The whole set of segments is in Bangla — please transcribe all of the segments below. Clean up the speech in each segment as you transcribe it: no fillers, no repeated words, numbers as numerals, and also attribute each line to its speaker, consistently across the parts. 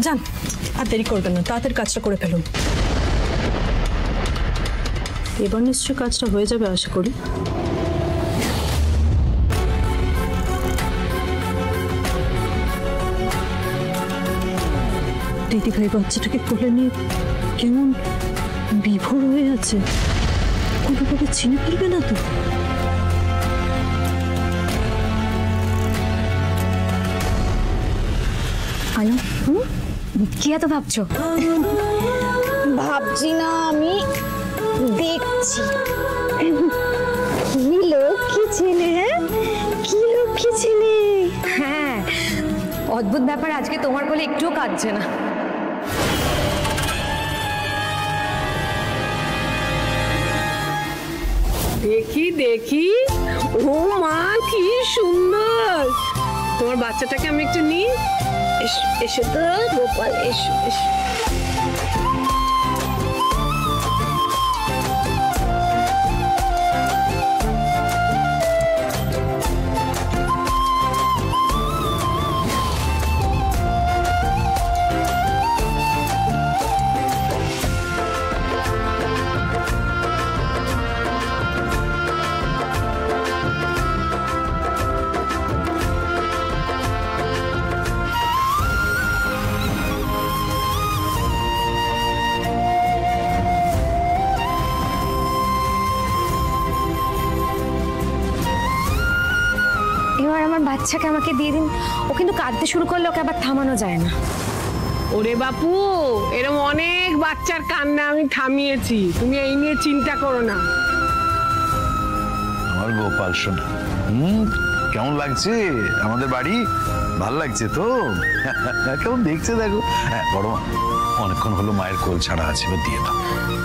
Speaker 1: যান, আর দেরি করবেন না, তাড়াতাড়ি কাজটা করে ফেলুন। এবার নিশ্চয়ই কাজটা হয়ে যাবে আশা করি। দিদি ভাই বাচ্চাটাকে কোলে নিয়ে কেমন বিভোর হয়ে আছে, কোনোভাবে চিনে ফেলবে না তো?
Speaker 2: আলো, কি এত ভাবছো?
Speaker 3: ভাবছি না, আমি দেখছি। কি লক্ষ্মী ছেলে, হ্যাঁ কি লক্ষ্মী ছেলে।
Speaker 2: হ্যাঁ, অদ্ভুত ব্যাপার, আজকে তোমার বলে একটুও কাঁদছে না।
Speaker 4: দেখি দেখি, ও মা কি সুন্দর। তোমার বাচ্চাটাকে আমি একটু নিই। এসো তো গোপাল, এসো এসো।
Speaker 2: এবার আমার বাচ্চাকে আমাকে দিয়ে দিন। ও কিন্তু কাঁদতে শুরু করলে ওকে আবার থামানো যায় না।
Speaker 4: ওরে বাপু, এরকম অনেক বাচ্চার কান্না আমি থামিয়েছি, তুমি এই নিয়ে চিন্তা করো না।
Speaker 5: আমার গোপাল সোনা, কেমন লাগছে আমাদের বাড়ি? ভাল লাগছে তো? কেমন দেখছে দেখো। হ্যাঁ বড় মা, অনেকক্ষণ হলো মায়ের কোল ছাড়া আছে, এবার দিয়ে দাও।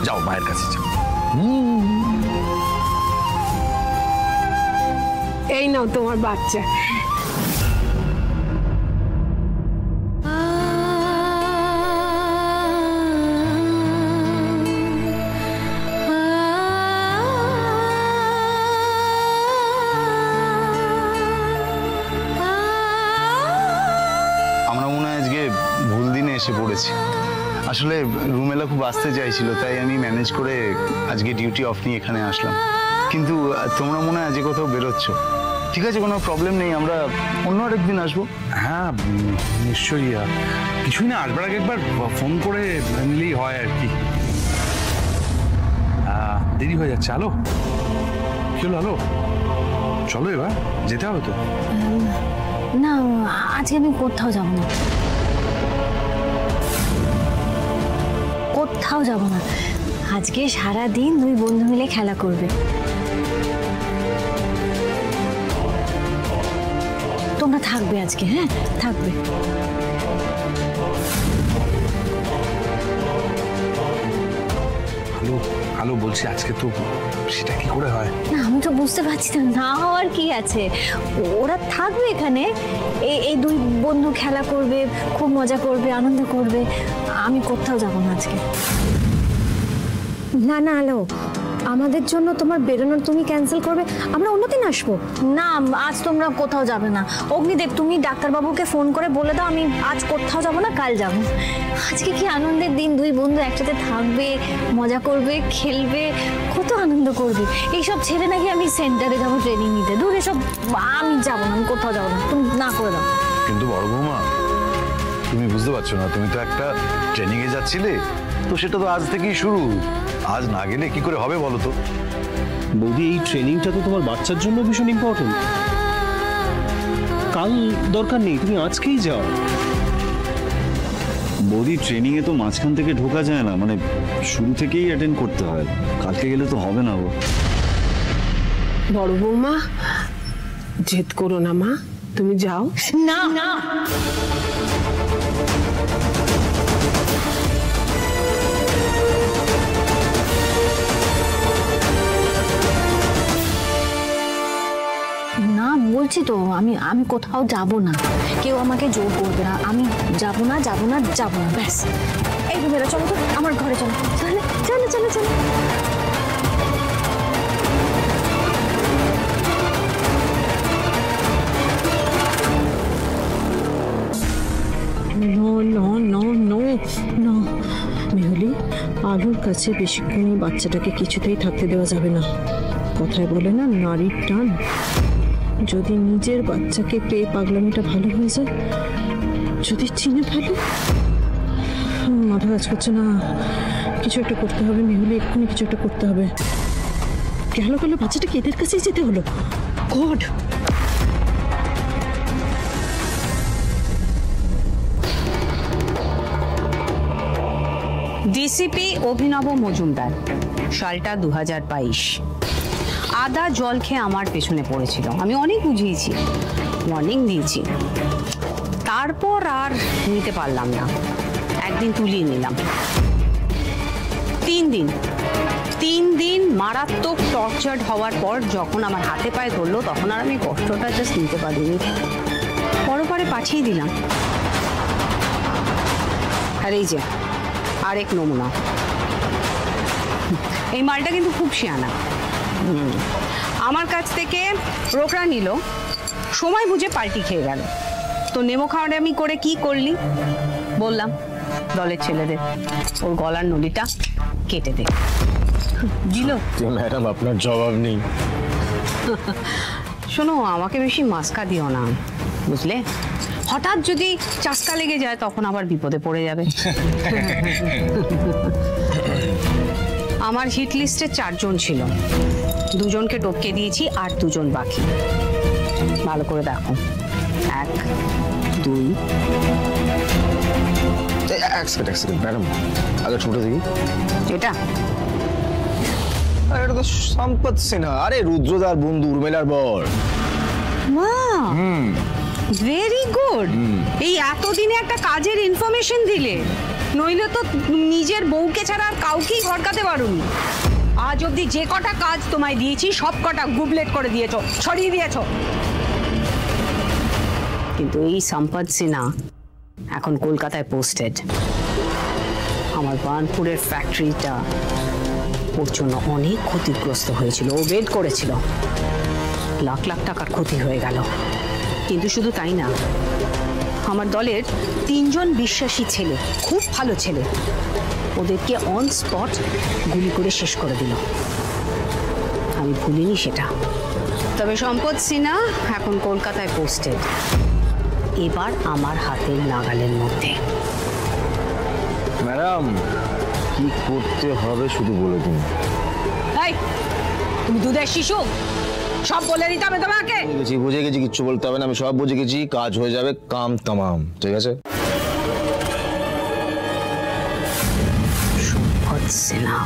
Speaker 5: যাও মায়ের কাছে যাও।
Speaker 4: এই নাও তোমার বাচ্চা।
Speaker 5: আমরা মনে হয় আজকে ভুল দিনে এসে পড়েছি। আসলে রুমেলা খুব আসতে চাইছিল, তাই আমি ম্যানেজ করে আজকে ডিউটি অফ নিয়ে এখানে আসলাম। কিন্তু তোমরা মনে হয় আজকে কোথাও বেরোচ্ছ। ঠিক আছে, কোনো প্রবলেম নেই, আমরা অন্য আরেকদিন আসবো।
Speaker 6: হ্যাঁ নিশ্চয়ই, কিছুই না, আসবার আগে একবার ফোন করে নিলেই হয় আর কি। দেরি হয়ে যাচ্ছে। আলো, কি হলো আলো? চলো এবার যেতে হবে তো।
Speaker 2: না, আজকে আমি কোথাও যাব না, কোথাও যাব না। আজকে সারা দিন দুই বন্ধু মিলে খেলা করবে। তোমরা থাকবে আজকে? হ্যাঁ থাকবে।
Speaker 6: আলো আলো বলছি, আজকে তো সেটা কি করে হয়?
Speaker 2: না আমি তো বুঝতে পারছি না, না হওয়ার কি আছে। ওরা থাকবে এখানে, এই দুই বন্ধু খেলা করবে, খুব মজা করবে, আনন্দ করবে। আমি কোথাও যাব না আজকে। না না আলো, আমাদের জন্য তোমার বেরোনোর তুমি ক্যান্সেল করবে, আমরা অন্যদিন আসবো। না আজ তোমরা কোথাও যাবে না। অগ্নিদেব, তুমি ডাক্তারবাবুকে ফোন করে বলে দাও আমি আজ কোথাও যাব না, কাল যাব। আজকে কি আনন্দের দিন, দুই বন্ধু একসাথে থাকবে, মজা করবে, খেলবে, কত আনন্দ করবে। এইসব ছেড়ে নাকি আমি সেন্টারে যাবো ট্রেনিং নিতে, দূর এসব আমি যাবো না, আমি কোথাও যাবো না, তুমি না করে দাও।
Speaker 5: কিন্তু বড় বৌমা, তুমি বুঝতে পারছো না, তুমি তো একটা ট্রেনিং এ যাচ্ছিলে, তো সেটা তো আজ থেকেই শুরু। আজ না গেলে কি করে হবে বলো তো?
Speaker 7: বৌদি, এই ট্রেনিংটা তো তোমার বাচ্চার জন্য ভীষণ ইম্পর্টেন্ট। কাল দরকার নেই, তুমি আজকেই যাও।
Speaker 8: বৌদি, ট্রেনিং এ তো মাঝখান থেকে ঢোকা যায় না, মানে শুরু থেকেই অ্যাটেন্ড করতে হয়। কালকে গেলে তো হবে না।
Speaker 4: বড় বৌমা, জেদ করো না মা, তুমি যাও।
Speaker 2: না না না বলছি তো, আমি কোথাও যাব না, কেউ আমাকে জোর করবে না। আমি যাব না, যাব না, যাব না, ব্যাস। এই রুমেরা চলো তো, আমার ঘরে চলো, চলো চলো চলো চলো।
Speaker 1: No no no no no Mehuli, আলুর কাছে বেশিক্ষণ এই বাচ্চাটাকে কিছুতেই থাকতে দেওয়া যাবে না। কথায় বলে না, নারীর টান। যদি নিজের বাচ্চাকে পেয়ে পাগলামিটা ভালো হয়ে যায়, যদি চিনে ফেলে। মাথা কাজ করছে না, কিছু একটা করতে হবে মেহুলি, এক্ষুনি কিছু একটা করতে হবে। গেল বাচ্চাটাকে এদের কাছেই যেতে হলো। গড!
Speaker 9: ডিসিপি অভিনব মজুমদার, সালটা 2022। আদা জল খেয়ে আমার পেছনে পড়েছিল, আমি অনেক বুঝিয়েছি, ওয়ার্নিং দিয়েছি, তারপর আর নিতে পারলাম না। একদিন তুলিয়ে নিলাম। 3 দিন মারাত্মক টর্চার্ড হওয়ার পর যখন আমার হাতে পায়ে ধরলো, তখন আর আমি কষ্টটা জাস্ট নিতে পারিনি, পরপরে পাঠিয়ে দিলাম। আর এই যে আরেক নমুনা। এই মালটা কিন্তু খুব শিয়ানা। আমার কাছ থেকে রোকড়া নিল, সময় বুঝে পাল্টি খেয়ে গেল। তো নেমো খাওয়াটা আমি করে কি করলি? বললাম দলের ছেলেদের ওর গলার নলিটা কেটে দে। দিল।
Speaker 7: ম্যাডাম, আপনার জবাব নেই।
Speaker 9: শোনো, আমাকে বেশি মাস্কা দিও না, বুঝলে? হঠাৎ যদি চাস্কা লেগে যায় তখন আবার বিপদে পড়ে যাবে। আমার হিট লিস্টে 4 জন ছিল, 2 জনকে টপকে দিয়েছি, আর 2 জন বাকি। ভালো করে দেখো, 1 2।
Speaker 7: এক সেকেন্ড ম্যাডাম, আগে ছোট দেখি।
Speaker 9: এটা
Speaker 7: এটা তো সম্পদ সিনহা, আরে রুদ্রদার বন্ধু, উর্মিলার বর।
Speaker 9: Very good. এই এতদিনে একটা কাজের ইনফরমেশন দিলে, নইলে তো নিজের বউকে ছাড়া আর কাউকেই ভড়কাতে পারোনি। আজ অবধি যে কটা কাজ তোমায় দিয়েছি সব কটা গুবলেট করে দিয়েছো, ছড়িয়ে দিয়েছো। কিন্তু এই সম্পদ সিনহা এখন কলকাতায় পোস্টেড। আমার বার্নপুরের ফ্যাক্টরিটা ওর জন্য অনেক ক্ষতিগ্রস্ত হয়েছিল, ও বেড করেছিল, লাখ লাখ টাকার ক্ষতি হয়ে গেল। কিন্তু শুধু তাই না, আমার দলের 3 জন বিশ্বাসী ছেলে, খুব ভালো ছেলে, ওদেরকে অন স্পট গুলি করে শেষ করে দিল। আমি ভুলিনি সেটা। তবে সম্পদ সিনহা এখন কলকাতায় পোস্টেড, এবার আমার হাতের নাগালের মধ্যে।
Speaker 7: ম্যাডাম, কি করতে হবে শুধু বলে দিন।
Speaker 9: তুমি দুধের শিশু, সব বলে দিতে হবে তোমাকে।
Speaker 7: বুঝে গেছি, কিচ্ছু বলতে হবে না, আমি সব বুঝে গেছি। কাজ হয়ে যাবে, কাম তামাম। ঠিক আছে?
Speaker 9: সম্পদ সিনহা